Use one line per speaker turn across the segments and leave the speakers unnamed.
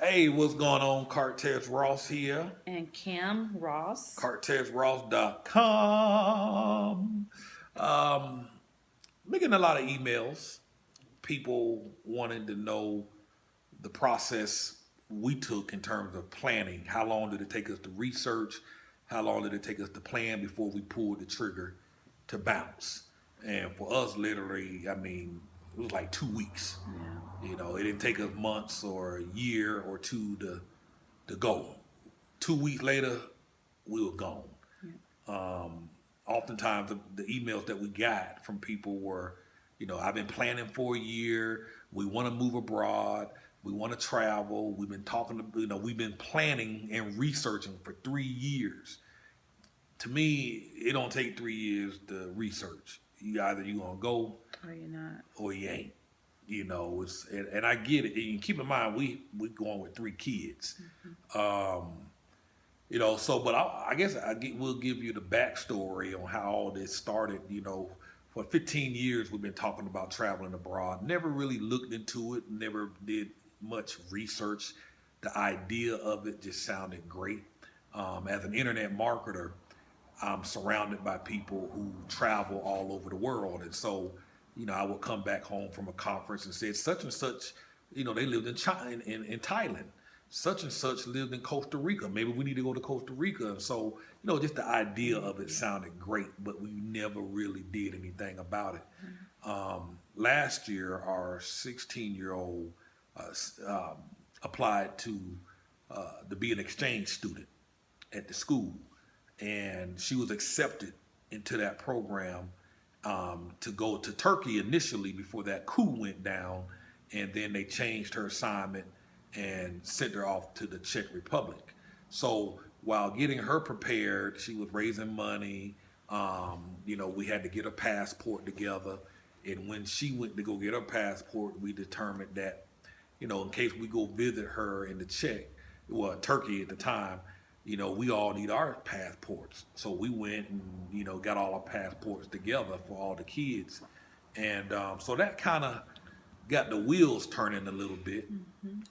Hey, what's going on? Cartez Ross here.
And Kim Ross.
CartezRoss.com. Um, Making a lot of emails. People wanting to know the process we took in terms of planning. How long did it take us to research? How long did it take us to plan before we pulled the trigger to bounce? And for us, literally, I mean, it was like 2 weeks.
Yeah.
It didn't take us months or a year or two to go. 2 weeks later, we were gone.
Yeah.
Oftentimes, the emails that we got from people were, I've been planning for a year. We want to move abroad. We want to travel. We've been talking to, we've been planning and researching for 3 years. To me, it don't take 3 years to research. You gonna go
Or you're not.
or you ain't. And I get it. And keep in mind, we going with 3 kids. Um, but I guess we'll give you the backstory on how all this started. For 15 years we've been talking about traveling abroad. Never really looked into it. Never did much research. The idea of it just sounded great. As an internet marketer, I'm surrounded by people who travel all over the world, and so I would come back home from a conference and said such and such. They lived in China, in Thailand. Such and such lived in Costa Rica. Maybe we need to go to Costa Rica. And so, just the idea of it sounded great, but we never really did anything about it. Last year, our 16-year-old applied to be an exchange student at the school, and she was accepted into that program to go to Turkey initially before that coup went down, and then they changed her assignment and sent her off to the Czech Republic. So while getting her prepared, she was raising money. We had to get a passport together. And when she went to go get her passport, we determined that, in case we go visit her in the Turkey at the time, we all need our passports. So we went and, got all our passports together for all the kids. And so that kind of got the wheels turning a little bit,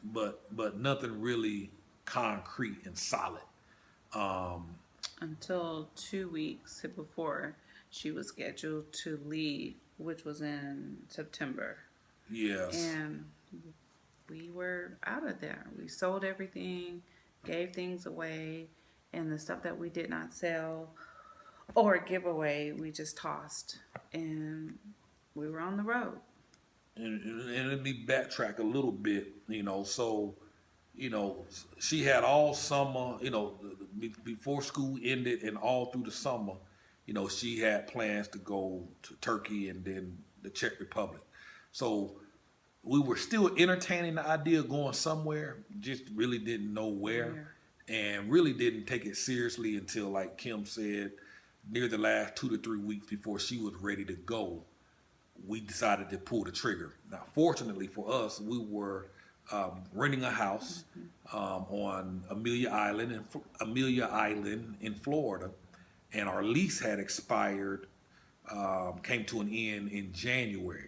but nothing really concrete and solid. Um,
Until 2 weeks before she was scheduled to leave, which was in September.
yes,
And we were out of there. We sold everything, gave things away, and the stuff that we did not sell or give away, we just tossed. And we were on the road.
and let me backtrack a little bit. So she had all summer. Before school ended and all through the summer, she had plans to go to Turkey and then the Czech Republic. So we were still entertaining the idea of going somewhere, just really didn't know where, and really didn't take it seriously until, like Kim said, near the last 2 to 3 weeks before she was ready to go, we decided to pull the trigger. Now, fortunately for us, we were renting a house on Amelia Island in Florida, and our lease had expired, came to an end in January.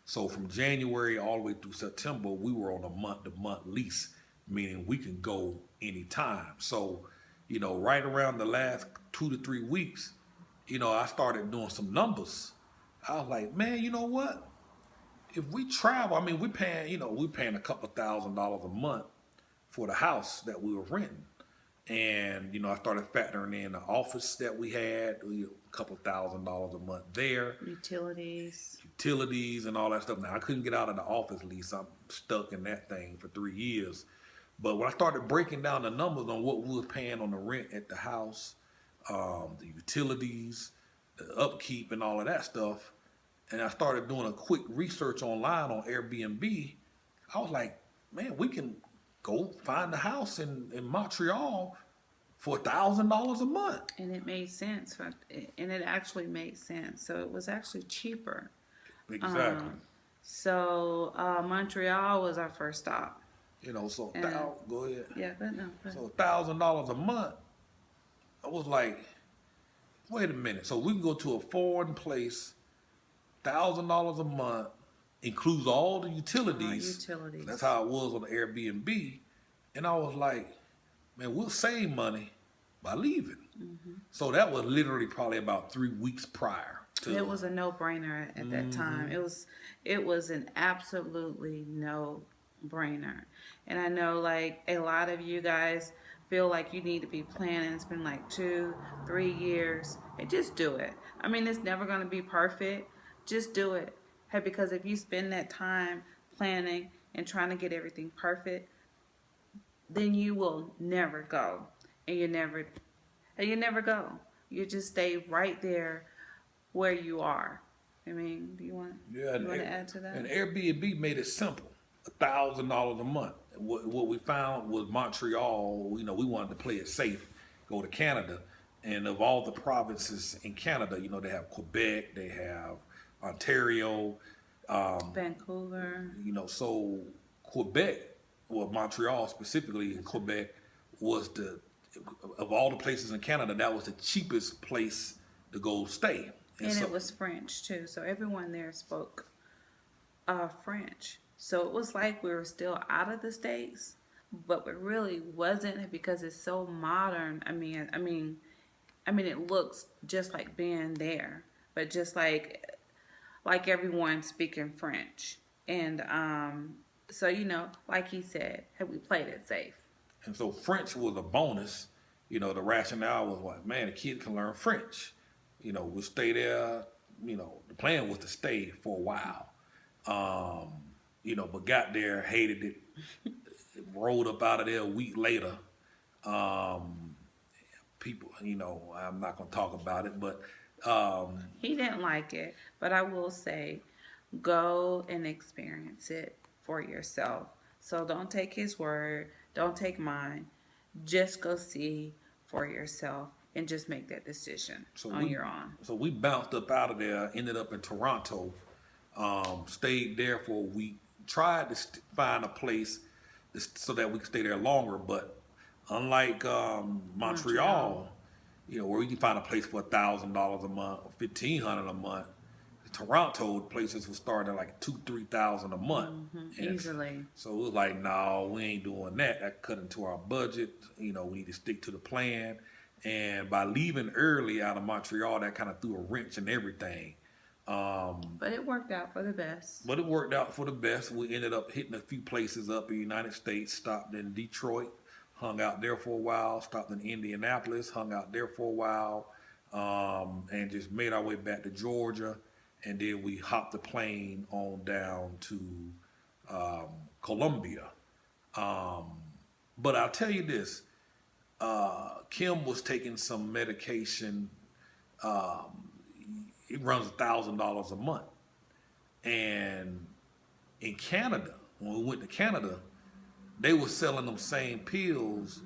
So from January all the way through September, we were on a month-to-month lease, meaning we can go anytime. So, right around the last 2 to 3 weeks, I started doing some numbers. I was like, man, you know what? If we travel, I mean, we're paying a couple $1,000s a month for the house that we were renting. And, I started factoring in the office that we had, a couple $1,000s a month there,
Utilities.
utilities and all that stuff. Now, I couldn't get out of the office lease. I'm stuck in that thing for 3 years. But when I started breaking down the numbers on what we were paying on the rent at the house, the utilities, the upkeep and all of that stuff, and I started doing a quick research online on Airbnb, I was like, man, we can go find a house in Montreal for $1,000 a month.
And it made sense. And it actually made sense. So it was actually cheaper.
Exactly.
Montreal was our first stop.
So
And
go ahead.
yeah, but no. But
So $1,000 a month, I was like, wait a minute. So we can go to a foreign place, $1,000 a month, includes all the
our
utilities.
utilities.
That's how it was on the Airbnb. And I was like, man, we'll save money by leaving.
Hmm.
So that was literally probably about 3 weeks prior
It
to.
was a no-brainer at that time.
Hmm.
It was an absolutely no-brainer. And I know like a lot of you guys feel like you need to be planning. It's been like 2, 3 years, and just do it. I mean, it's never going to be perfect. Just do it. Hey, because if you spend that time planning and trying to get everything perfect, then you will never go, and you never go. You just stay right there where you are. I mean, do
Yeah,
you want to add to that?
and Airbnb made it simple. $1,000 a month. What we found was Montreal. We wanted to play it safe, go to Canada, and of all the provinces in Canada, they have Quebec, they have Ontario. Um,
Vancouver.
so Quebec, well, Montreal specifically in Quebec, was the of all the places in Canada, that was the cheapest place to go stay. And
And
so,
it was French too, so everyone there spoke French. So it was like we were still out of the states, but we really wasn't because it's so modern. I mean, it looks just like being there, but just like everyone speaking French. And so like he said, have we played it safe?
French was a bonus. The rationale was like, man, the kid can learn French. We'll stay there. The plan was to stay for a while. Um, but got there, hated it, rolled up out of there a week later. Um, People, I'm not gonna talk about it, but um,
He didn't like it, but I will say, go and experience it for yourself. So don't take his word, don't take mine. Just go see for yourself and just make that decision
so
on
we
your own.
so we bounced up out of there, ended up in Toronto, stayed there for a week, tried to find a place so that we could stay there longer, but unlike
Montreal.
Montreal, where you can find a place for $1,000 a month or 1,500 a month. Toronto places were starting at like 2-3 thousand a month, and
Easily.
so it was like, no, we ain't doing that. That cut into our budget. We need to stick to the plan. And by leaving early out of Montreal, that kind of threw a wrench in everything.
But it worked out for the best.
But it worked out for the best. We ended up hitting a few places up in the United States, stopped in Detroit, hung out there for a while, stopped in Indianapolis, hung out there for a while, and just made our way back to Georgia. And then we hopped the plane on down to um, Colombia. Um, but I'll tell you this, Kim was taking some medication. Um, it runs $1,000 a month. And in Canada, when we went to Canada, they were selling them same pills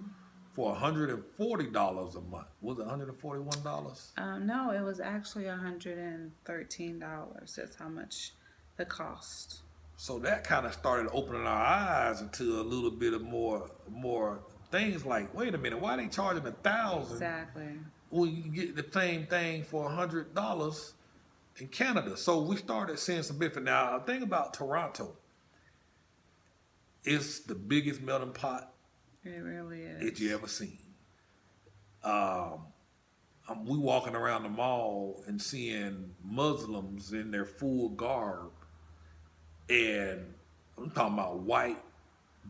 for $140 a month. Was it $141?
No, it was actually $113. That's how much the cost.
So that kind of started opening our eyes into a little bit of more things like, wait a minute, why are they charging 1,000
Exactly.
when you get the same thing for $100 in Canada? So we started seeing some benefit. Now, the thing about Toronto, it's the biggest melting pot
It really
that you
is.
ever seen. Um, we walking around the mall and seeing Muslims in their full garb, and I'm talking about white,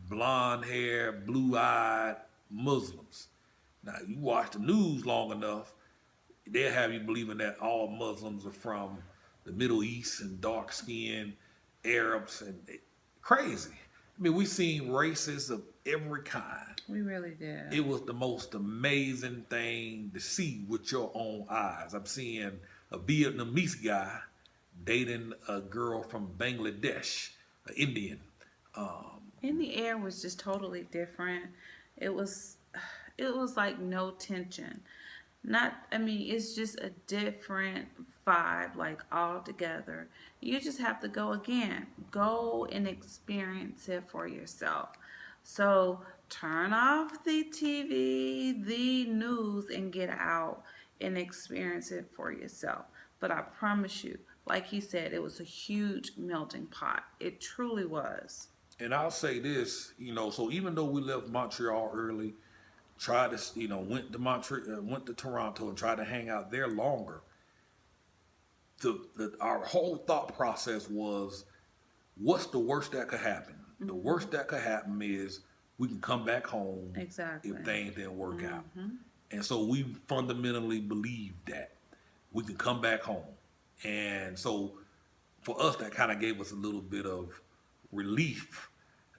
blonde hair, blue eyed Muslims. Now, you watch the news long enough, they'll have you believing that all Muslims are from the Middle East and dark skinned Arabs and crazy. I mean, we seen races of every kind.
We really did.
It was the most amazing thing to see with your own eyes. I'm seeing a Vietnamese guy dating a girl from Bangladesh, an Indian.
And the air was just totally different. It was it was like no tension. Not I mean, it's just a different vibe like all together. You just have to go again. Go and experience it for yourself. So turn off the TV, the news, and get out and experience it for yourself. But I promise you, like he said, it was a huge melting pot. It truly was.
And I'll say this, so even though we left Montreal early, tried to, went to Montreal, went to Toronto, and tried to hang out there longer. Our whole thought process was, what's the worst that could happen? The worst that could happen is we can come back home
Exactly.
if things didn't work out. And so we fundamentally believe that we can come back home. And so for us, that kind of gave us a little bit of relief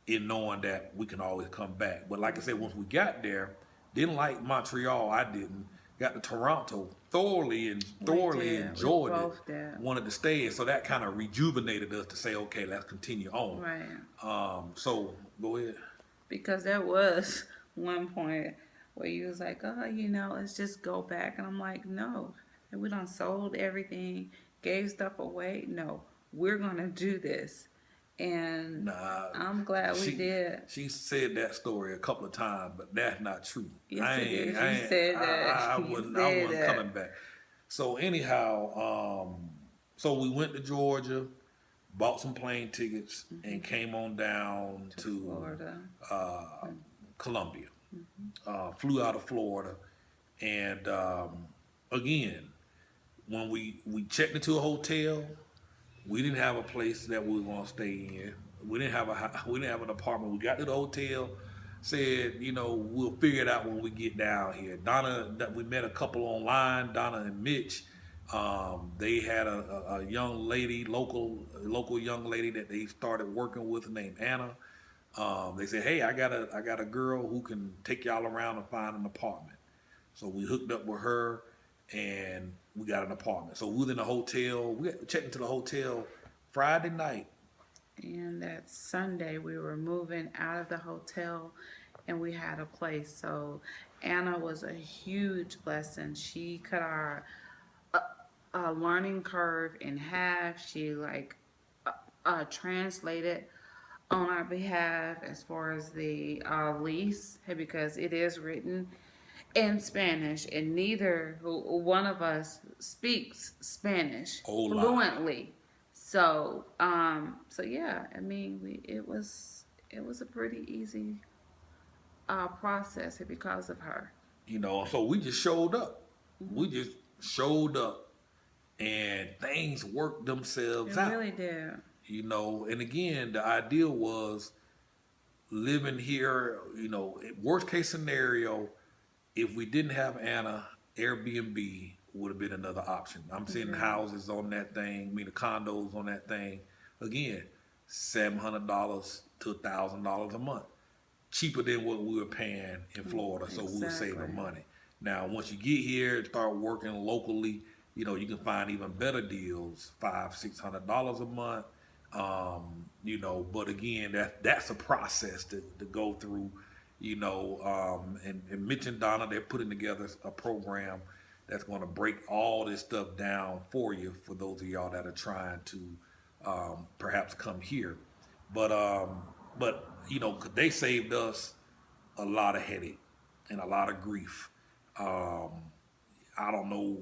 in knowing that we can always come back. But like I said, once we got there, didn't like Montreal. I didn't. Got to Toronto, thoroughly enjoyed it. Wanted to stay, and so that kind of rejuvenated us to say, okay, let's continue on.
Right.
So go ahead.
Because there was one point where you was like, oh, let's just go back, and I'm like, no, we done sold everything, gave stuff away. No, we're gonna do this. And I'm glad we did.
She said that story a couple of times, but that's not true.
Yes, it is. You said that.
I wasn't coming back. So anyhow, so we went to Georgia, bought some plane tickets, and came on down to
Florida.
Colombia. Flew out of Florida, and again, when we checked into a hotel. We didn't have a place that we were gonna stay in. We didn't have an apartment. We got to the hotel, said, we'll figure it out when we get down here. Donna, that we met a couple online, Donna and Mitch. They had a young lady, local young lady that they started working with named Anna. They said, hey, I got a girl who can take y'all around and find an apartment. So we hooked up with her, and we got an apartment. So we was in the hotel. We checked into the hotel Friday night.
And that Sunday, we were moving out of the hotel, and we had a place. So Anna was a huge blessing. She cut our learning curve in half. She translated on our behalf as far as the lease, because it is written in Spanish, and neither one of us speaks Spanish fluently. So, yeah, I mean, it was a pretty easy process because of her.
So we just showed up. We just showed up, and things worked themselves out.
It really did.
And again, the idea was living here. Worst case scenario. If we didn't have Anna, Airbnb would have been another option. I'm seeing houses on that thing, the condos on that thing. Again, $700 to $1,000 a month. Cheaper than what we were paying in Florida, so we were saving money. Now, once you get here and start working locally, you can find even better deals, $500-$600 a month. But again, that's a process to go through. And Mitch and Donna, they're putting together a program that's going to break all this stuff down for you, for those of y'all that are trying to perhaps come here. But they saved us a lot of headache and a lot of grief. I don't know,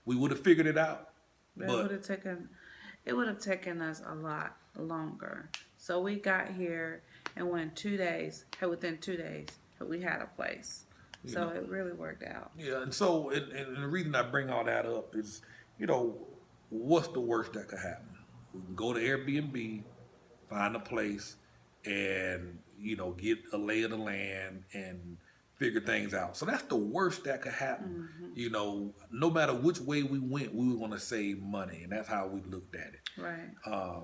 we would have figured it out.
But it would have taken us a lot longer. So we got here, and within 2 days, we had a place. So it really worked out.
Yeah, and so and the reason I bring all that up is, what's the worst that could happen? We can go to Airbnb, find a place, and get a lay of the land and figure things out. So that's the worst that could happen. No matter which way we went, we were going to save money, and that's how we looked at it.
Right.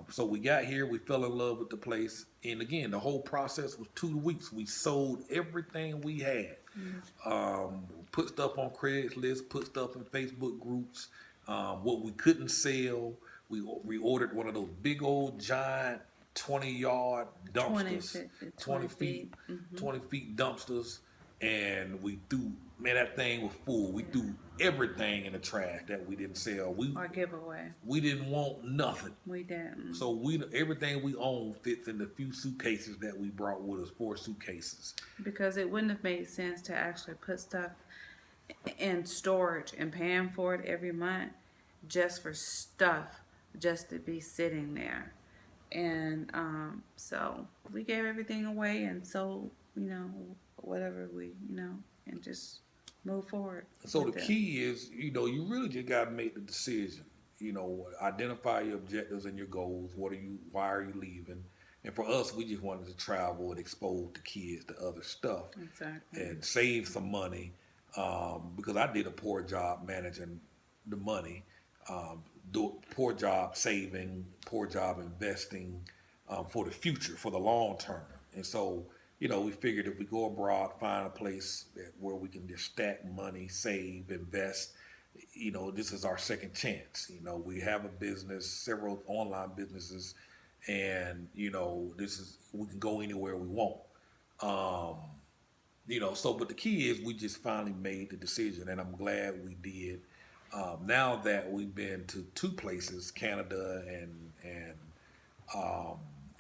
So we got here, we fell in love with the place, and again, the whole process was 2 weeks. We sold everything we had. Put stuff on Craigslist, put stuff in Facebook groups. What we couldn't sell, we ordered one of those big old giant 20-yard dumpsters, 20 feet dumpsters. And we threw, that thing was full. We threw everything in the trash that we didn't sell.
Or give away.
We didn't want nothing.
We didn't.
So everything we own fits in the few suitcases that we brought with us, 4 suitcases.
Because it wouldn't have made sense to actually put stuff in storage and paying for it every month just for stuff just to be sitting there. And so we gave everything away, and so whatever we and just move forward
So the
with it.
key is, you really just got to make the decision. Identify your objectives and your goals. Why are you leaving? And for us, we just wanted to travel and expose the kids to other stuff
Exactly.
and save some money, because I did a poor job managing the money, do poor job saving, poor job investing, for the future, for the long term. And so, we figured if we go abroad, find a place where we can just stack money, save, invest. This is our second chance. We have a business, several online businesses, and this is we can go anywhere we want. Um, but the key is we just finally made the decision, and I'm glad we did. Now that we've been to two places, Canada and um,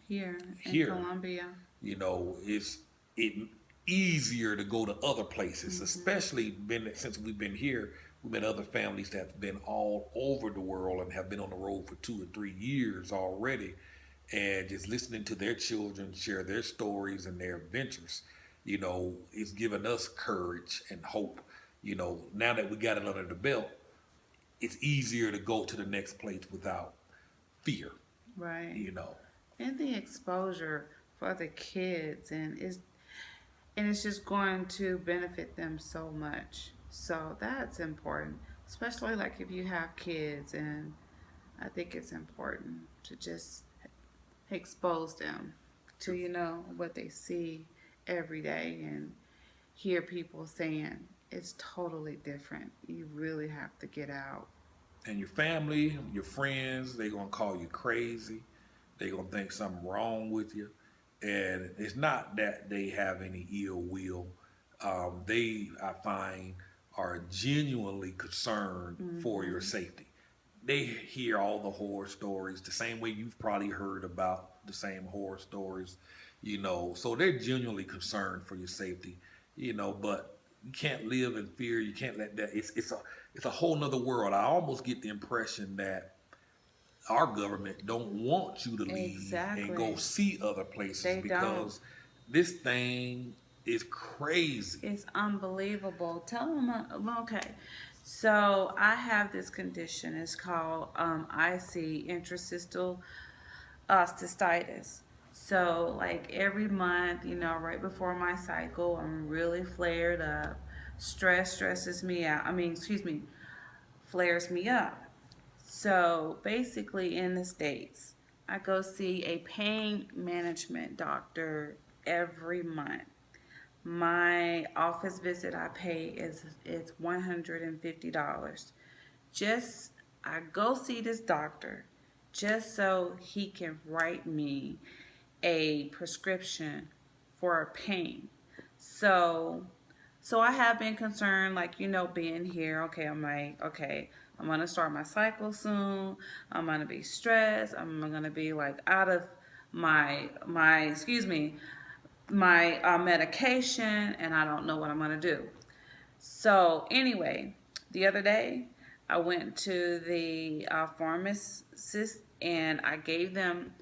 Here in
here,
Colombia.
it's easier to go to other places,
Hmm.
especially since we've been here. We've met other families that have been all over the world and have been on the road for 2 or 3 years already, and just listening to their children share their stories and their adventures, it's given us courage and hope. Now that we got it under the belt, it's easier to go to the next place without fear.
Right.
You know,
And the exposure for the kids, and it's just going to benefit them so much. So that's important, especially like if you have kids, and I think it's important to just expose them to what they see every day and hear people saying it's totally different. You really have to get out.
and your family, your friends, they're gonna call you crazy. They're gonna think something wrong with you, and it's not that they have any ill will. I find, are genuinely concerned for your
Hmm.
safety. They hear all the horror stories the same way you've probably heard about the same horror stories. So they're genuinely concerned for your safety. But you can't live in fear. You can't let that. It's a whole nother world. I almost get the impression that our government don't want you to leave and go
Exactly.
see other places
They don't.
because this thing is crazy.
It's unbelievable. Tell them, well, okay. So I have this condition. It's called IC, interstitial cystitis. So like every month, right before my cycle, I'm really flared up. Stress stresses me out. I mean, excuse me, flares me up. So basically, in the States, I go see a pain management doctor every month. My office visit I pay is $150. Just I go see this doctor just so he can write me a prescription for pain. So so I have been concerned, like, being here. Okay, I'm like, okay, I'm gonna start my cycle soon. I'm gonna be stressed. I'm gonna be like out of my excuse me my medication, and I don't know what I'm gonna do. So anyway, the other day I went to the pharmacist and I gave them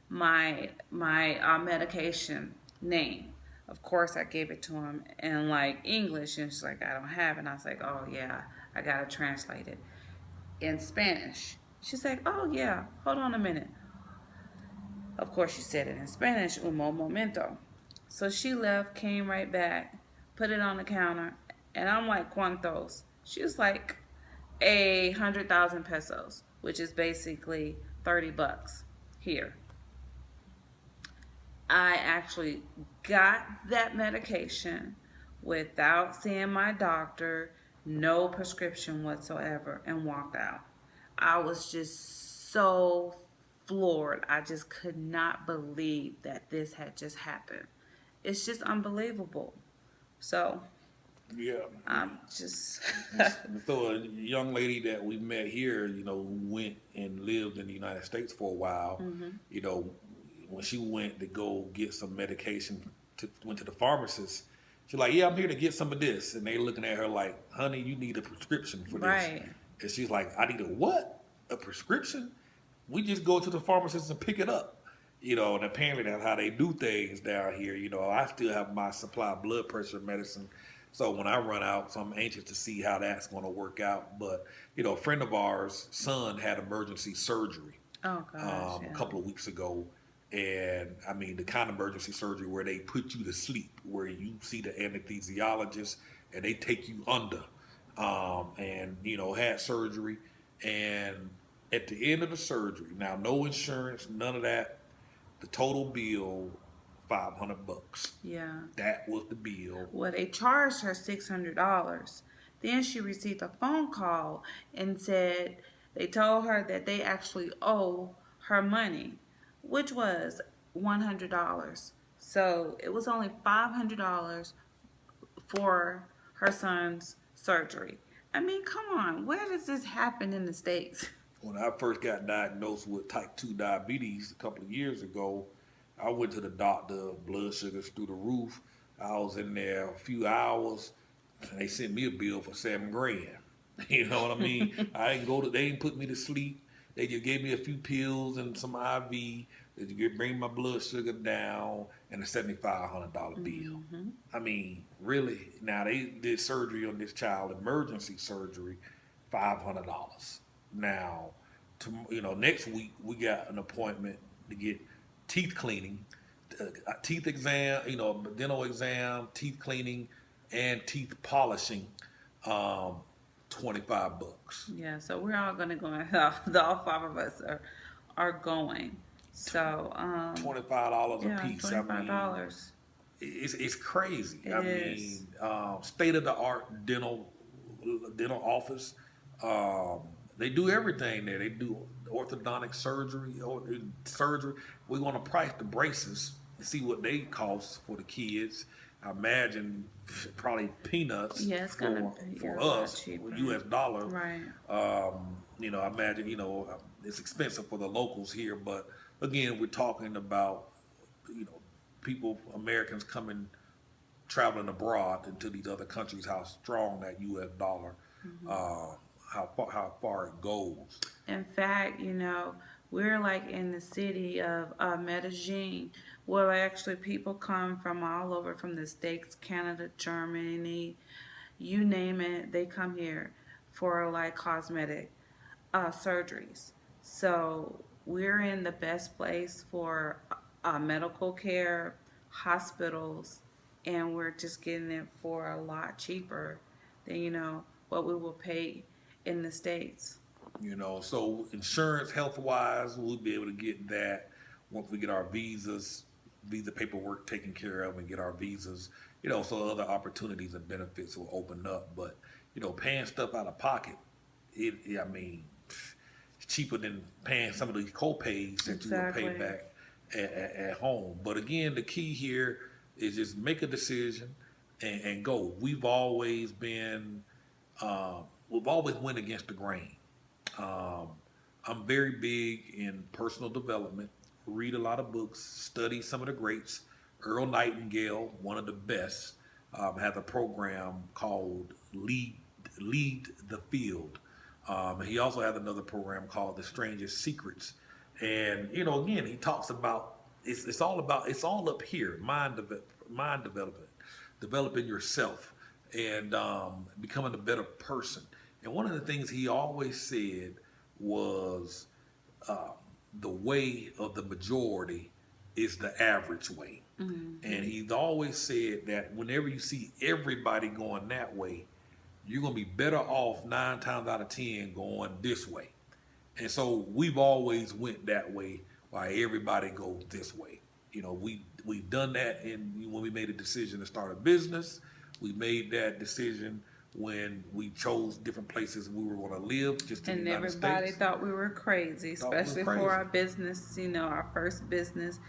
my medication name. Of course, I gave it to him in like English, and she's like, "I don't have it." And I was like, "Oh yeah, I gotta translate it in Spanish." She's like, "Oh yeah, hold on a minute." Of course, she said it in Spanish, un momento. So she left, came right back, put it on the counter, and I'm like, ¿cuántos? She was like, 100,000 pesos, which is basically $30 here. I actually got that medication without seeing my doctor, no prescription whatsoever, and walked out. I was just so floored. I just could not believe that this had just happened. It's just unbelievable. So
Yeah.
I'm just,
So a young lady that we met here, who went and lived in the United States for a while,
hmm
you know, when she went to go get some medication, went to the pharmacist. She's like, "Yeah, I'm here to get some of this," and they looking at her like, "Honey, you need a prescription for this."
right.
And she's like, "I need a what? A prescription? We just go to the pharmacist and pick it up." And apparently that's how they do things down here. I still have my supply of blood pressure medicine. So when I run out, so I'm anxious to see how that's going to work out. But, a friend of ours, son, had emergency surgery
Oh gosh,
a
yeah.
couple of weeks ago. And I mean, the kind of emergency surgery where they put you to sleep, where you see the anesthesiologist and they take you under, and, had surgery. And at the end of the surgery, now, no insurance, none of that, the total bill, $500.
Yeah.
That was the bill.
Well, they charged her $600. Then she received a phone call and said they told her that they actually owe her money, which was $100. So it was only $500 for her son's surgery. I mean, come on, where does this happen in the States?
When I first got diagnosed with type 2 diabetes a couple of years ago, I went to the doctor, blood sugars through the roof. I was in there a few hours, and they sent me a bill for 7 grand. You know what I mean? They didn't put me to sleep. They just gave me a few pills and some IV. They just bring my blood sugar down and a $7,500 bill.
Mm-hmm.
I mean, really? Now they did surgery on this child, emergency surgery, $500. Now, next week we got an appointment to get teeth cleaning, teeth exam, dental exam, teeth cleaning, and teeth polishing. 25 bucks.
Yeah, so we're all gonna go. All five of us are going. So
$25 a
yeah,
piece.
$25.
It's crazy.
It is.
State of the art dental office. They do everything there. They do orthodontic surgery. We want to price the braces and see what they cost for the kids. I imagine probably peanuts.
Yeah, it's gonna be
for
a lot
us,
cheaper.
U.S. dollar.
Right.
I imagine it's expensive for the locals here, but again, we're talking about people, Americans traveling abroad into these other countries, how strong that U.S. dollar, how far it goes.
In fact, we're like in the city of Medellin, where actually people come from all over, from the States, Canada, Germany, you name it, they come here for like cosmetic surgeries. So we're in the best place for medical care, hospitals, and we're just getting it for a lot cheaper than what we will pay in the States.
So insurance, health wise, we'll be able to get that once we get our visa paperwork taken care of and get our visas. So other opportunities and benefits will open up. But paying stuff out of pocket, I mean, it's cheaper than paying some of the co-pays that
Exactly.
you would pay back at home. But again, the key here is just make a decision and go. We've always went against the grain. I'm very big in personal development, read a lot of books, study some of the greats. Earl Nightingale, one of the best, has a program called Lead the Field. He also has another program called The Strangest Secrets. And, again, he talks about, it's all up here, mind development, developing yourself and becoming a better person. And one of the things he always said was the way of the majority is the average way.
Mm-hmm.
And he's always said that whenever you see everybody going that way, you're going to be better off 9 times out of 10 going this way. And so we've always went that way while everybody goes this way. We've done that when we made a decision to start a business. We made that decision when we chose different places we were going to live, just in the United States.
And everybody thought we were crazy, especially for our business, our first business.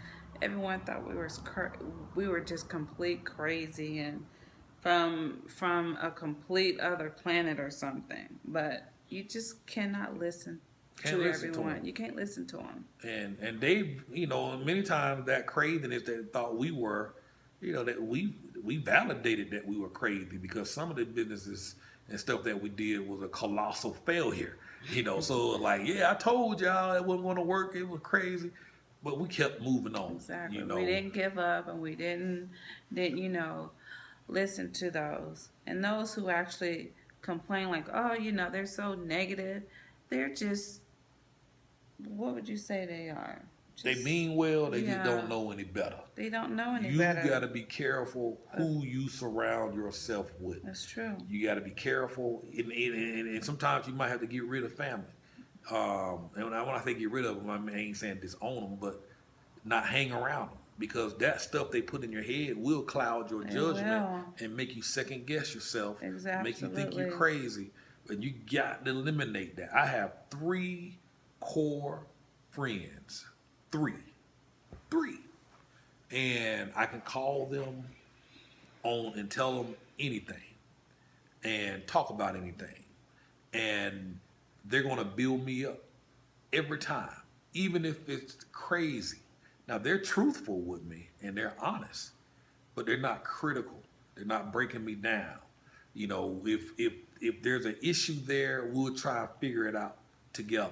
Everyone thought we were just complete crazy and from a complete other planet or something. But you just cannot listen to everyone. You can't listen to them.
And they, many times that craziness that they thought we were, that we validated that we were crazy because some of the businesses and stuff that we did was a colossal failure. So like, yeah, I told y'all it wasn't going to work. It was crazy. but we kept moving on.
Exactly.
You
We
know,
didn't give up, and we didn't listen to those. And those who actually complain like, oh, they're so negative. They're just, what would you say they are?
they
Just,
mean well, they just
yeah,
don't know any better.
they don't know any
You got
better.
to be careful
Of,
who you surround yourself with.
that's true.
You got to be careful, and sometimes you might have to get rid of family. And when I say get rid of them, I ain't saying disown them, but not hang around them, because that stuff they put in your head will cloud your
It
judgment
will.
and make you second guess yourself, make you think you're
Absolutely.
crazy. And you got to eliminate that. I have three core friends, three, and I can call them on and tell them anything and talk about anything, and they're going to build me up every time, even if it's crazy. Now they're truthful with me and they're honest, but they're not critical. They're not breaking me down. If there's an issue there, we'll try and figure it out together.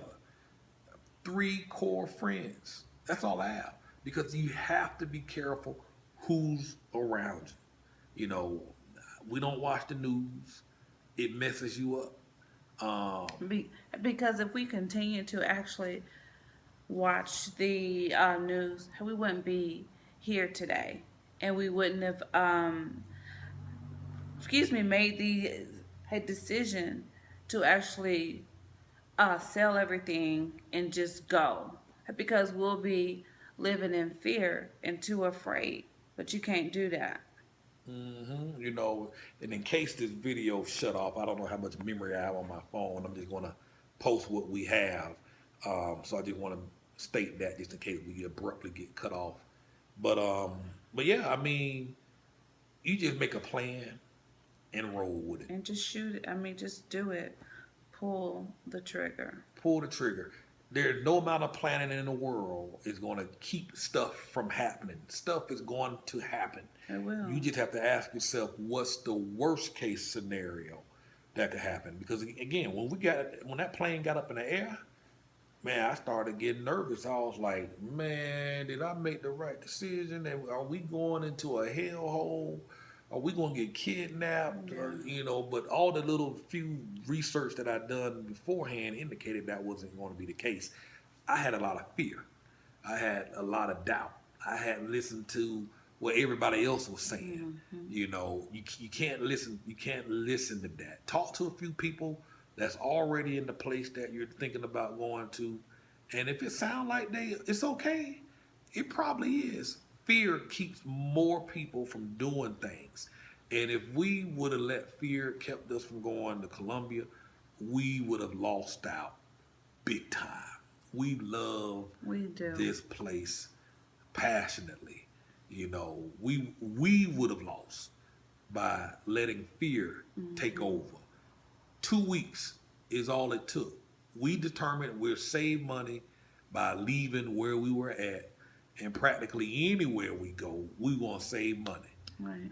Three core friends. That's all I have, because you have to be careful who's around you. We don't watch the news. It messes you up.
Be, because if we continue to actually watch the news, we wouldn't be here today, and we wouldn't have, made the a decision to actually sell everything and just go, because we'll be living in fear and too afraid. But you can't do that.
And in case this video shut off, I don't know how much memory I have on my phone. I'm just going to post what we have. So I just want to state that just in case we abruptly get cut off. But yeah, I mean, you just make a plan and roll with it.
And just shoot it. I mean, just do it. Pull the trigger.
Pull the trigger. There's no amount of planning in the world is going to keep stuff from happening. Stuff is going to happen.
It will.
You just have to ask yourself, what's the worst case scenario that could happen? Because again, when that plane got up in the air, man, I started getting nervous. I was like, man, did I make the right decision? And are we going into a hellhole? Are we going to get kidnapped?
Yeah.
But all the little few research that I'd done beforehand indicated that wasn't going to be the case. I had a lot of fear. I had a lot of doubt. I hadn't listened to what everybody else was saying. You can't listen. You can't listen to that. Talk to a few people that's already in the place that you're thinking about going to, and if it sounds like it's okay, it probably is. Fear keeps more people from doing things. And if we would have let fear kept us from going to Colombia, we would have lost out big time. We love this place passionately. We would have lost by letting fear take over. 2 weeks is all it took. We determined we'll save money by leaving where we were at, and practically anywhere we go, we want to save money.
Right.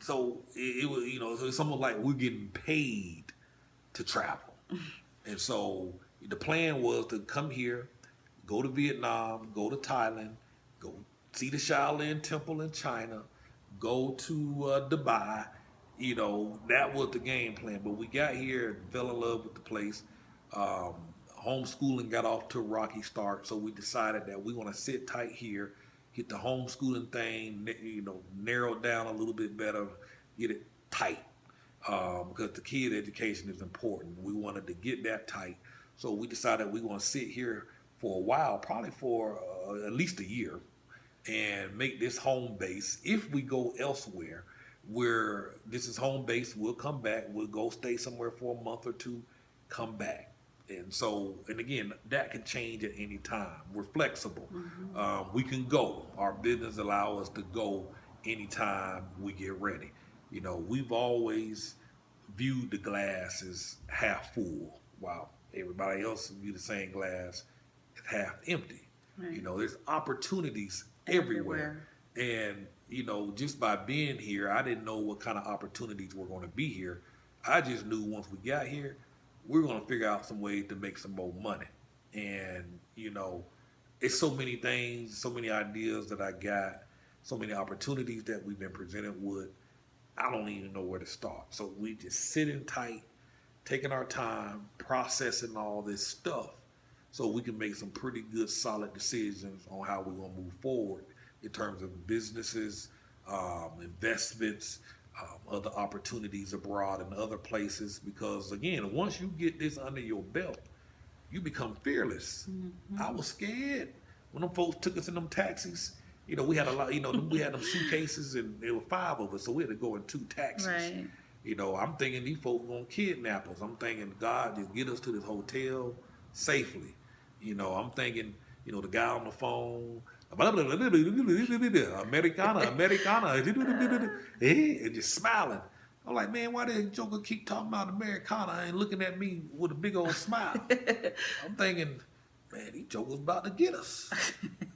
So it was, so it's almost like we're getting paid to travel. And so the plan was to come here, go to Vietnam, go to Thailand, go see the Shaolin Temple in China, go to Dubai. That was the game plan. But we got here and fell in love with the place. Homeschooling got off to a rocky start, so we decided that we want to sit tight here, get the homeschooling thing, narrowed down a little bit better, get it tight, because the kid education is important. We wanted to get that tight, so we decided we want to sit here for a while, probably for at least a year, and make this home base. If we go elsewhere, where this is home base, we'll come back. We'll go stay somewhere for a month or two, come back. And again, that can change at any time. We're flexible. We can go. Our business allow us to go anytime we get ready. We've always viewed the glass as half full, while everybody else view the same glass as half empty.
Right.
There's opportunities everywhere. And, just by being here, I didn't know what kind of opportunities were going to be here. I just knew once we got here, we're going to figure out some ways to make some more money. And, it's so many things, so many ideas that I got, so many opportunities that we've been presented with. I don't even know where to start. So we just sitting tight, taking our time, processing all this stuff so we can make some pretty good, solid decisions on how we're going to move forward in terms of businesses, investments, other opportunities abroad and other places. Because again, once you get this under your belt, you become fearless. I was scared when them folks took us in them taxis. We had a lot. We had them suitcases, and there were 5 of us, so we had to go in 2 taxis.
Right.
I'm thinking these folks gonna kidnap us. I'm thinking God just get us to this hotel safely. I'm thinking, the guy on the phone, Americana, and just smiling. I'm like, man, why did Joker keep talking about Americana and looking at me with a big old smile? I'm thinking, man, these jokers about to get us.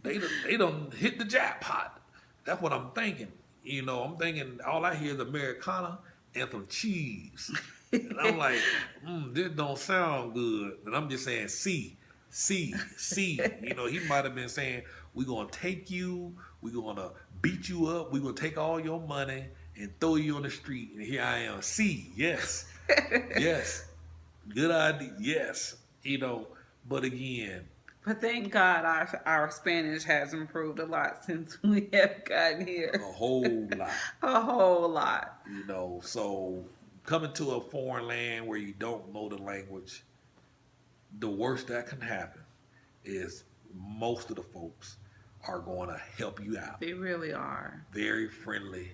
They done hit the jackpot. That's what I'm thinking. I'm thinking all I hear is Americana and some cheese. And I'm like, this don't sound good. And I'm just saying, see. He might have been saying, we're going to take you, we're going to beat you up, we're going to take all your money and throw you on the street. And here I am, see, yes, yes, good idea, yes. But again.
But thank God our Spanish has improved a lot since we have gotten here.
A whole lot.
A whole lot.
So coming to a foreign land where you don't know the language, the worst that can happen is most of the folks are going to help you out.
They really are.
Very friendly,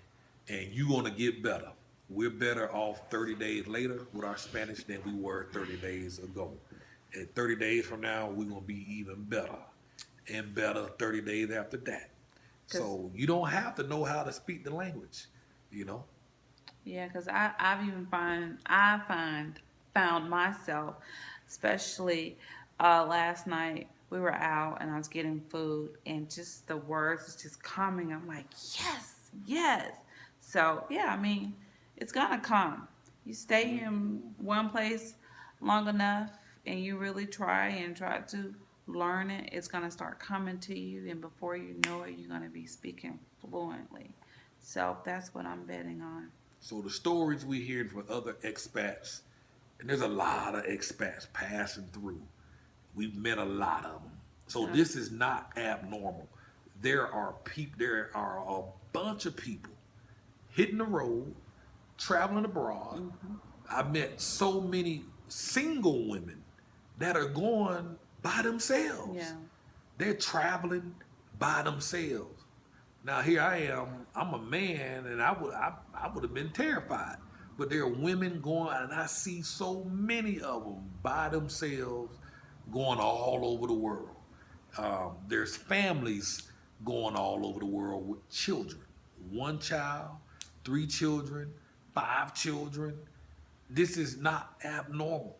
and you're going to get better. We're better off 30 days later with our Spanish than we were 30 days ago. And 30 days from now, we're going to be even better and better 30 days after that. So you don't have to know how to speak the language,
Yeah, because I've even found myself, especially last night, we were out and I was getting food and just the words was just coming. I'm like, yes. So, yeah, it's going to come. You stay in one place long enough and you really try to learn it, it's going to start coming to you. And before you know it, you're going to be speaking fluently. So that's what I'm betting on.
So the stories we hear from other expats, and there's a lot of expats passing through. We've met a lot of them. So this is not abnormal. There are a bunch of people hitting the road, traveling abroad. I met so many single women that are going by themselves.
Yeah.
They're traveling by themselves. Now here I am. I'm a man, and I would have been terrified. But there are women going, and I see so many of them by themselves going all over the world. There's families going all over the world with children. 1 child, 3 children, 5 children. This is not abnormal.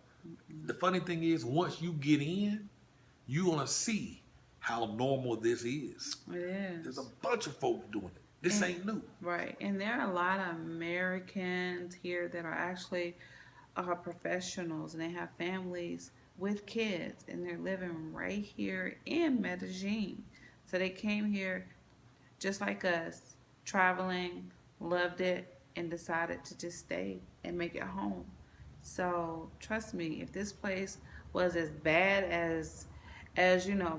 The funny thing is, once you get in, you're going to see how normal this is.
It is.
There's a bunch of folks doing it. This ain't new.
Right. And there are a lot of Americans here that are actually professionals, and they have families with kids, and they're living right here in Medellin. So they came here just like us, traveling, loved it, and decided to just stay and make it home. So trust me, if this place was as bad as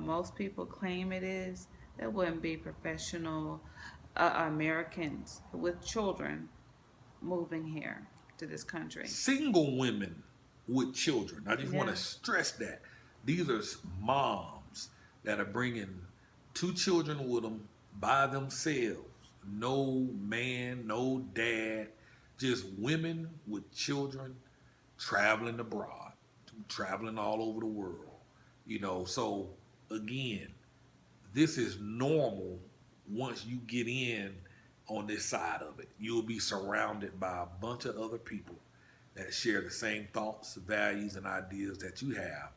most people claim it is, there wouldn't be professional Americans with children moving here to this country.
Single women with children. I just want to stress that. These are moms that are bringing 2 children with them by themselves. No man, no dad, just women with children traveling abroad, traveling all over the world. So again, this is normal. Once you get in on this side of it, you'll be surrounded by a bunch of other people that share the same thoughts, values, and ideas that you have.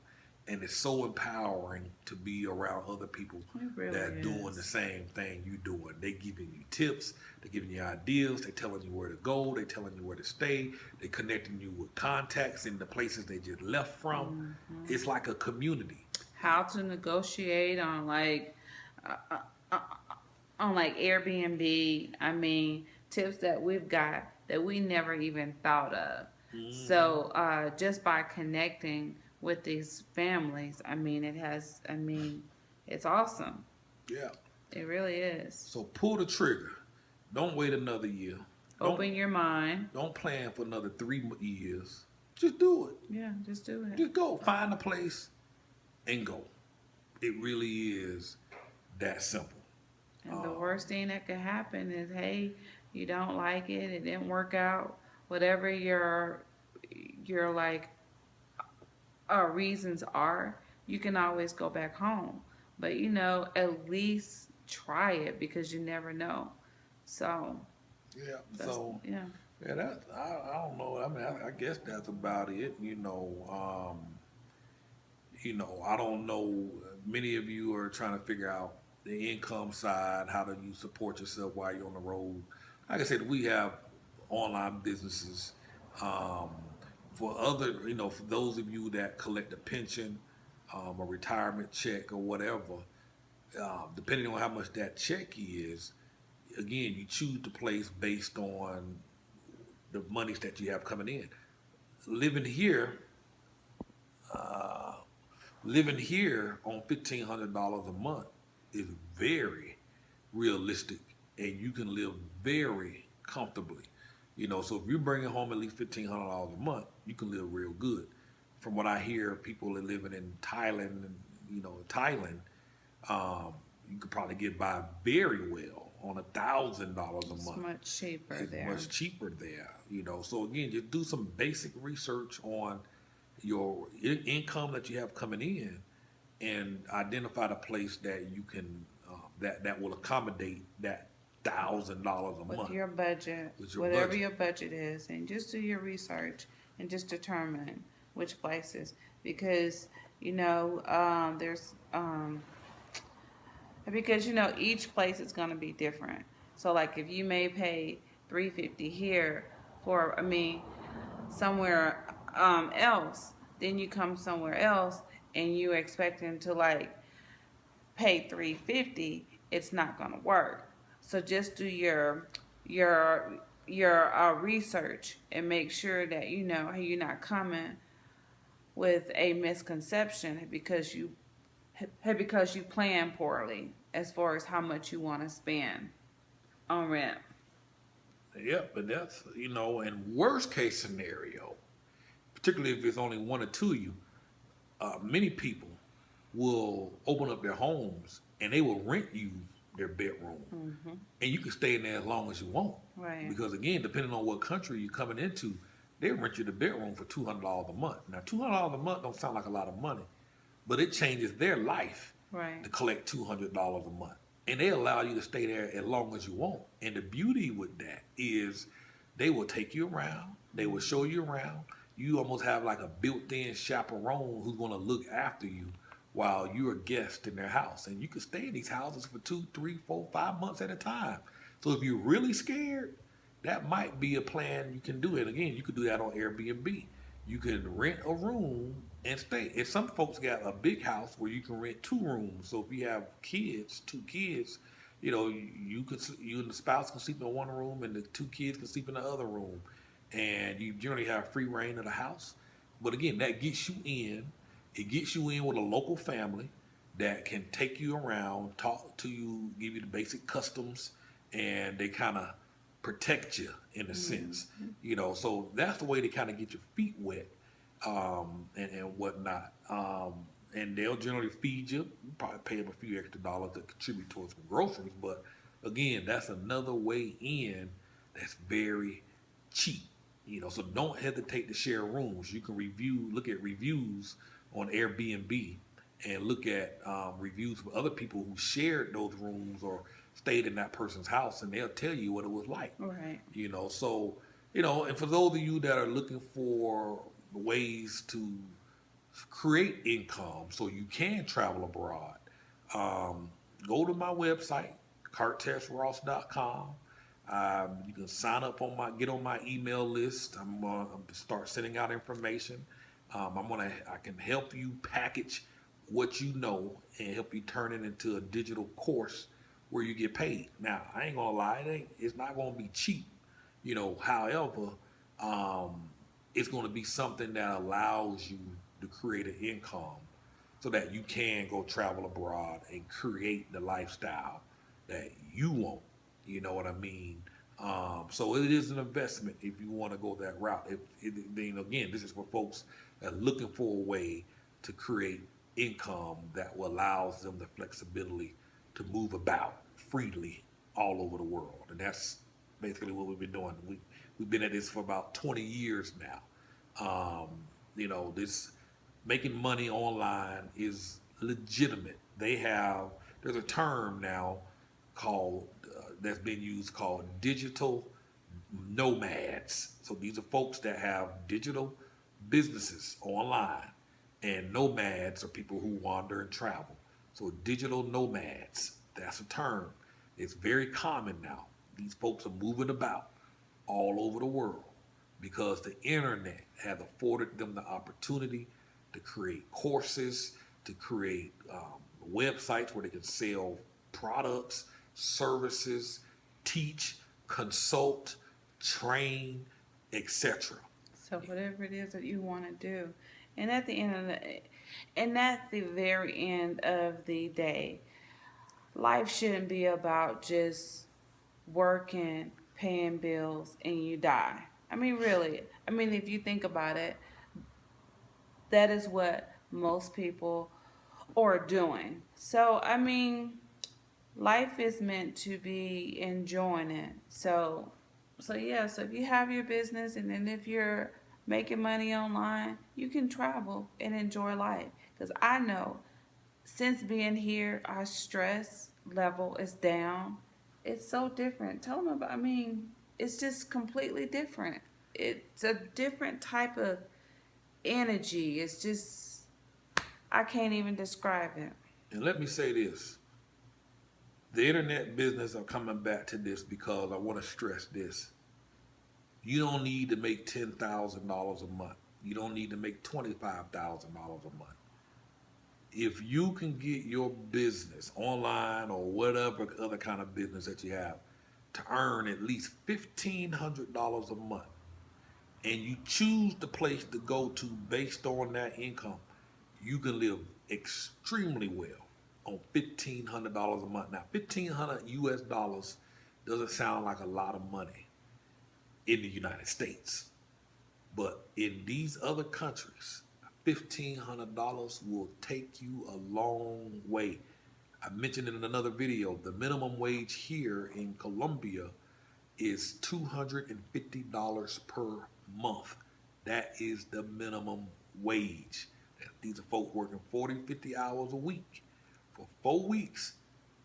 And it's so empowering to be around other people that are doing the same thing you're doing. They giving you tips, they're giving you ideas, they're telling you where to go, they're telling you where to stay, they're connecting you with contacts in the places they just left from. It's like a community.
how to negotiate on uh, uh, uh, on like Airbnb. I mean, tips that we've got that we never even thought of.
Hmm.
So just by connecting with these families, I mean, it's awesome.
Yeah.
It really is.
So pull the trigger. Don't wait another year. Don't
Open your mind.
don't plan for another 3 years. Just do it.
Yeah, just do it.
Just go. Find a place and go. It really is that simple.
And the
Um,
worst thing that could happen is, hey, you don't like it, it didn't work out, whatever your like reasons are, you can always go back home. But at least try it because you never know. So
yeah.
that's
So
yeah.
yeah, I don't know. I mean, I guess that's about it. I don't know. Many of you are trying to figure out the income side. How do you support yourself while you're on the road? Like I said, we have online businesses. Um, for those of you that collect a pension, a retirement check, or whatever, depending on how much that check is, again, you choose the place based on the monies that you have coming in. Living here, uh, living here on $1,500 a month is very realistic, and you can live very comfortably. So if you're bringing home at least $1,500 a month, you can live real good. From what I hear, people are living in Thailand, and Thailand, um, you could probably get by very well on $1,000 a
It's
month.
much cheaper
It's
there.
much cheaper there. So again, just do some basic research on your income that you have coming in, and identify the place that you can that will accommodate that $1,000 a
With
month
your budget,
with your
whatever
budget.
your budget is, and just do your research and just determine which places because there's because each place is going to be different. So like if you may pay 350 here for somewhere else, then you come somewhere else and you expecting to like pay 350, it's not going to work. So just do your research and make sure that you're not coming with a misconception because you plan poorly as far as how much you want to spend on rent.
Yep, but that's in worst case scenario, particularly if it's only one or two of you, many people will open up their homes and they will rent you their bedroom,
Hmm.
and you can stay in there as long as you want.
Right.
Because again, depending on what country you're coming into, they rent you the bedroom for $200 a month. Now, $200 a month don't sound like a lot of money, but it changes their life
Right.
to collect $200 a month, and they allow you to stay there as long as you want. And the beauty with that is, they will take you around, they will show you around. You almost have like a built-in chaperone who's going to look after you while you're a guest in their house, and you can stay in these houses for 2, 3, 4, 5 months at a time. So if you're really scared, that might be a plan you can do. It again, you could do that on Airbnb. You can rent a room and stay. And some folks got a big house where you can rent 2 rooms. So if you have kids, 2 kids, you and the spouse can sleep in one room, and the 2 kids can sleep in the other room, and you generally have free reign of the house. But again, that gets you in. It gets you in with a local family that can take you around, talk to you, give you the basic customs, and they kind of protect you in a sense.
Hmm.
So that's the way to kind of get your feet wet, and whatnot. And they'll generally feed you. You probably pay them a few extra dollars to contribute towards some groceries, but again, that's another way in that's very cheap. So don't hesitate to share rooms. You can look at reviews on Airbnb, and look at reviews from other people who shared those rooms or stayed in that person's house, and they'll tell you what it was like.
Right.
So and for those of you that are looking for ways to create income so you can travel abroad, um, go to my website, cartesross.com. You can sign up get on my email list. I'm gonna start sending out information. I can help you package what you know and help you turn it into a digital course where you get paid. Now, I ain't gonna lie, it's not gonna be cheap, However, um, it's gonna be something that allows you to create an income so that you can go travel abroad and create the lifestyle that you want. You know what I mean? So it is an investment if you want to go that route. Then again, this is for folks that are looking for a way to create income that will allows them the flexibility to move about freely all over the world, and that's basically what we've been doing. We've been at this for about 20 years now. Um, this making money online is legitimate. There's a term now called that's been used called digital nomads. So these are folks that have digital businesses online, and nomads are people who wander and travel. So digital nomads, that's a term. It's very common now. These folks are moving about all over the world because the internet has afforded them the opportunity to create courses, to create websites where they can sell products, services, teach, consult, train, etc.
So whatever it is that you want to do, and at the end of and at the very end of the day, life shouldn't be about just working, paying bills, and you die. I mean, really. I mean, if you think about it, that is what most people are doing. So, I mean, life is meant to be enjoying it. So yeah, so if you have your business and then if you're making money online, you can travel and enjoy life. Because I know since being here, our stress level is down. It's so different. Tell them about, I mean, it's just completely different. It's a different type of energy. It's just, I can't even describe it.
And let me say this: the internet business, I'm coming back to this because I want to stress this. You don't need to make $10,000 a month. You don't need to make $25,000 a month. If you can get your business online or whatever other kind of business that you have to earn at least $1,500 a month, and you choose the place to go to based on that income, you can live extremely well on $1,500 a month. Now, 1,500 US dollars doesn't sound like a lot of money in the United States, but in these other countries, $1,500 will take you a long way. I mentioned in another video, the minimum wage here in Colombia is $250 per month. That is the minimum wage. These are folks working 40, 50 hours a week. For 4 weeks,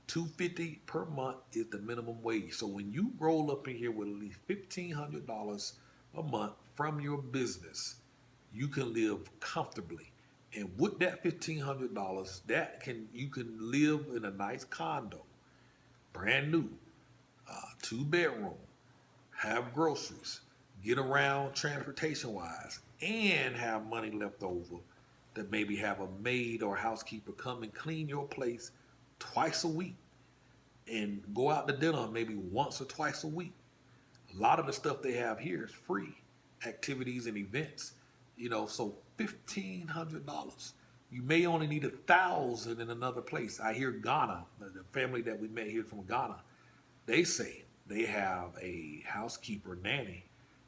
$250 per month is the minimum wage. So when you roll up in here with at least $1,500 a month from your business, you can live comfortably. And with that $1,500, you can live in a nice condo, brand new, 2 bedroom, have groceries, get around transportation wise, and have money left over to maybe have a maid or housekeeper come and clean your place twice a week and go out to dinner maybe once or twice a week. A lot of the stuff they have here is free, activities and events, so $1,500. You may only need 1,000 in another place. I hear Ghana, the family that we met here from Ghana, they say they have a housekeeper nanny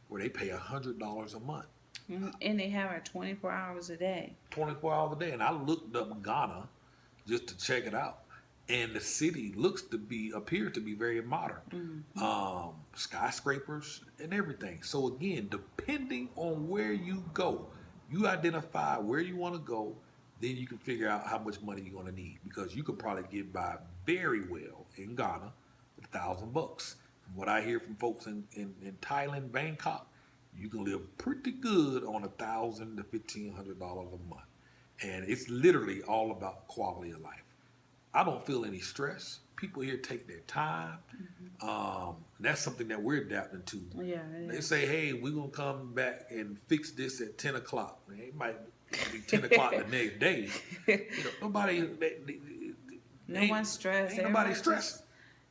where they pay $100 a month.
And they have it 24 hours a day.
24 hours a day. And I looked up Ghana just to check it out. And the city appears to be very modern.
Mm-hmm.
Skyscrapers and everything. So again, depending on where you go, you identify where you want to go, then you can figure out how much money you're going to need, because you could probably get by very well in Ghana with $1,000. From what I hear from folks in Thailand, Bangkok, you can live pretty good on $1,000 to $1,500 a month. And it's literally all about quality of life. I don't feel any stress. People here take their time. That's something that we're adapting to.
Yeah.
They say, hey, we're going to come back and fix this at 10 o'clock. It might It'll be 10 o'clock the next day. Nobody,
No one's stressed.
ain't nobody stressing.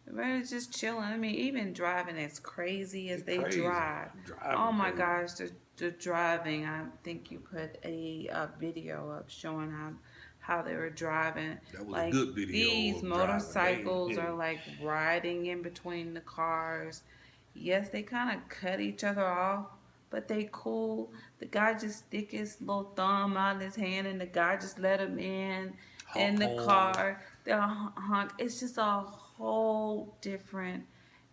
Everybody's just chilling. I mean, even driving as crazy as
It's
they
crazy.
drive. Oh
Driving
my
crazy.
gosh, the driving. I think you put a video up showing how they were driving.
That was a
Like
good video
these
of driving.
motorcycles are like riding in between the cars. Yes, they kind of cut each other off, but they cool. The guy just stick his little thumb out in his hand, and the guy just let him in
Honk
the
horn.
car. They'll honk. It's just a whole different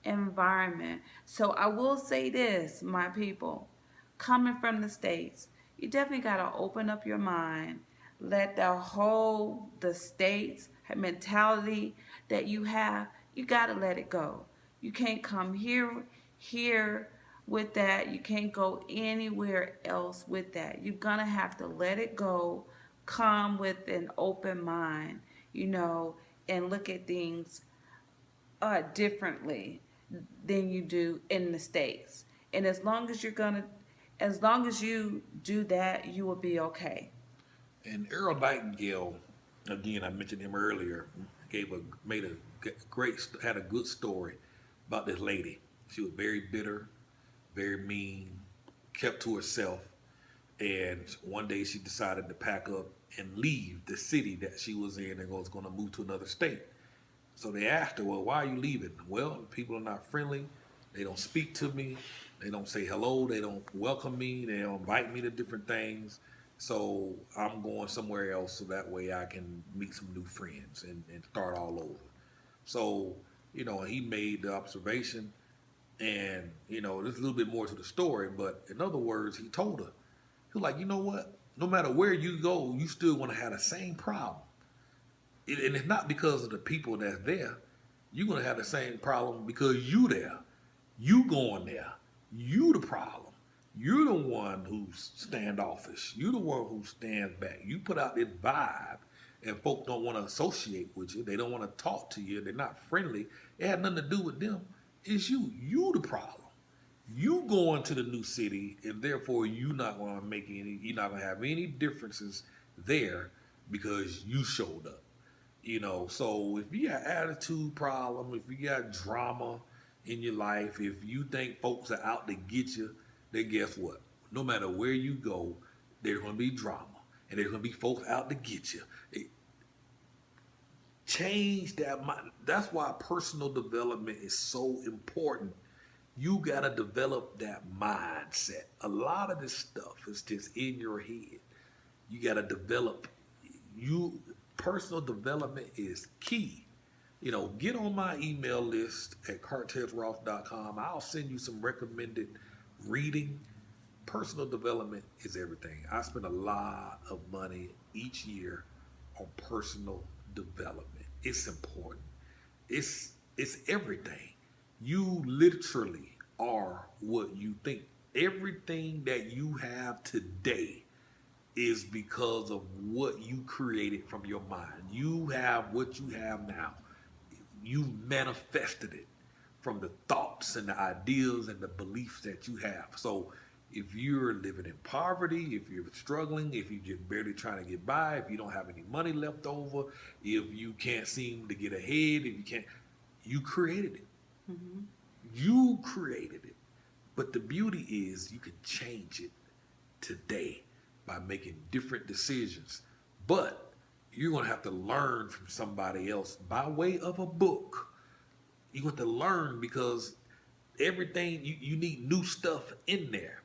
environment. So I will say this, my people, coming from the States, you definitely got to open up your mind. Let the States mentality that you have, you got to let it go. You can't come here with that. You can't go anywhere else with that. You're going to have to let it go, come with an open mind, and look at things differently than you do in the States. And as long as you do that, you will be okay.
And Earl Nightingale, again, I mentioned him earlier, made a had a good story about this lady. She was very bitter, very mean, kept to herself, and one day she decided to pack up and leave the city that she was in and was going to move to another state. So they asked her, well, why are you leaving? Well, people are not friendly. They don't speak to me. They don't say hello. They don't welcome me. They don't invite me to different things. So I'm going somewhere else so that way I can meet some new friends and start all over. So, he made the observation and, there's a little bit more to the story, but in other words, he told her, he was like, you know what? No matter where you go, you still want to have the same problem. And it's not because of the people that's there. You're gonna have the same problem because you there. You going there. You the problem. You're the one who's standoffish. You the one who stands back. You put out this vibe and folks don't want to associate with you. They don't want to talk to you. They're not friendly. It had nothing to do with them. It's you. You the problem. You going to the new city and therefore you're not gonna have any differences there because you showed up. So if you got attitude problem, if you got drama in your life, if you think folks are out to get you, then guess what? No matter where you go, there's going to be drama and there's going to be folks out to get you. Change that mind. That's why personal development is so important. You got to develop that mindset. A lot of this stuff is just in your head. You got to develop you personal development is key. Get on my email list at cartezross.com. I'll send you some recommended reading. Personal development is everything. I spend a lot of money each year on personal development. It's important. It's everything. You literally are what you think. Everything that you have today is because of what you created from your mind. You have what you have now. You manifested it from the thoughts and the ideas and the beliefs that you have. So if you're living in poverty, if you're struggling, if you're just barely trying to get by, if you don't have any money left over, if you can't seem to get ahead, if you can't, you created it.
Mm-hmm.
You created it. But the beauty is you can change it today by making different decisions. But you're going to have to learn from somebody else by way of a book. You have to learn because everything, you need new stuff in there.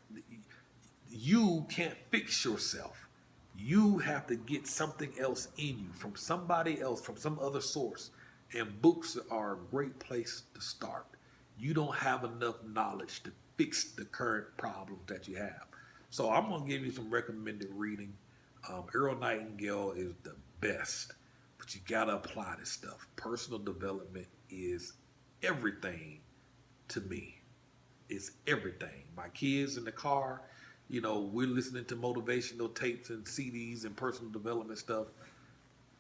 You can't fix yourself. You have to get something else in you from somebody else, from some other source. And books are a great place to start. You don't have enough knowledge to fix the current problems that you have. So I'm going to give you some recommended reading. Earl Nightingale is the best, but you got to apply this stuff. Personal development is everything to me. It's everything. My kids in the car, we're listening to motivational tapes and CDs and personal development stuff.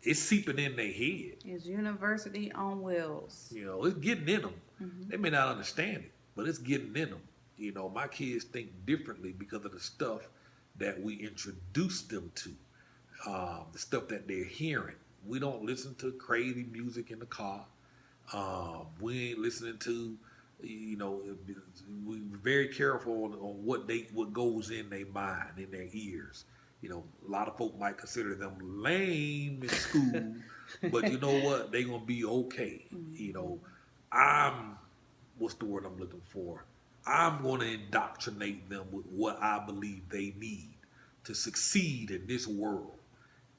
It's seeping in their head.
It's university on wheels.
It's getting in them.
Mm-hmm.
They may not understand it, but it's getting in them. My kids think differently because of the stuff that we introduce them to, the stuff that they're hearing. We don't listen to crazy music in the car. We ain't listening to, you know, we're very careful on what goes in their mind, in their ears. You know, a lot of folk might consider them lame in school, but you know what? They gonna be okay. You know, I'm what's the word I'm looking for? I'm gonna indoctrinate them with what I believe they need to succeed in this world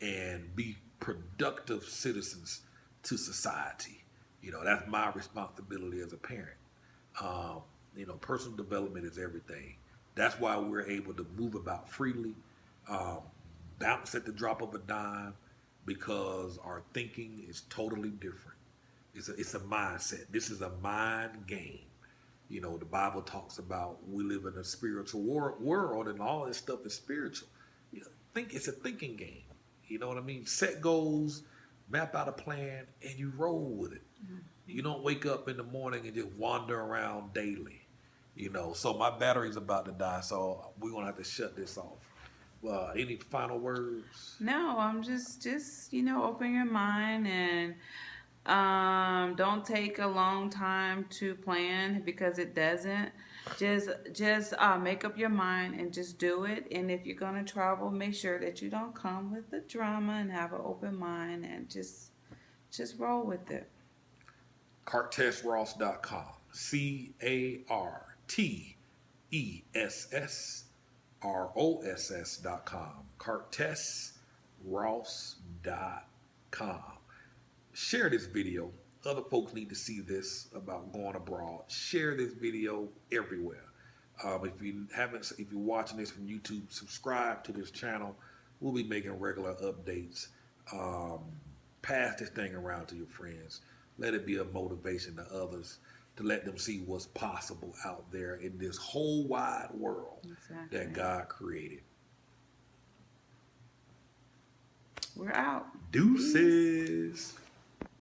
and be productive citizens to society. You know, that's my responsibility as a parent. Um, you know, personal development is everything. That's why we're able to move about freely, um, bounce at the drop of a dime, because our thinking is totally different. It's a mindset. This is a mind game. You know, the Bible talks about we live in a spiritual world, and all this stuff is spiritual. You know, it's a thinking game. You know what I mean? Set goals, map out a plan, and you roll with it. You don't wake up in the morning and just wander around daily. You know, so my battery's about to die, so we're gonna have to shut this off. Any final words?
No, I'm just open your mind and don't take a long time to plan because it doesn't. Just make up your mind and just do it. And if you're gonna travel, make sure that you don't come with the drama and have an open mind and just roll with it.
CartessRoss.com. CartessRoss.com. CartessRoss.com. Share this video. Other folks need to see this about going abroad. Share this video everywhere. If you're watching this from YouTube, subscribe to this channel. We'll be making regular updates. Pass this thing around to your friends. Let it be a motivation to others to let them see what's possible out there in this whole wide world that God created.
We're out.
Deuces. Peace.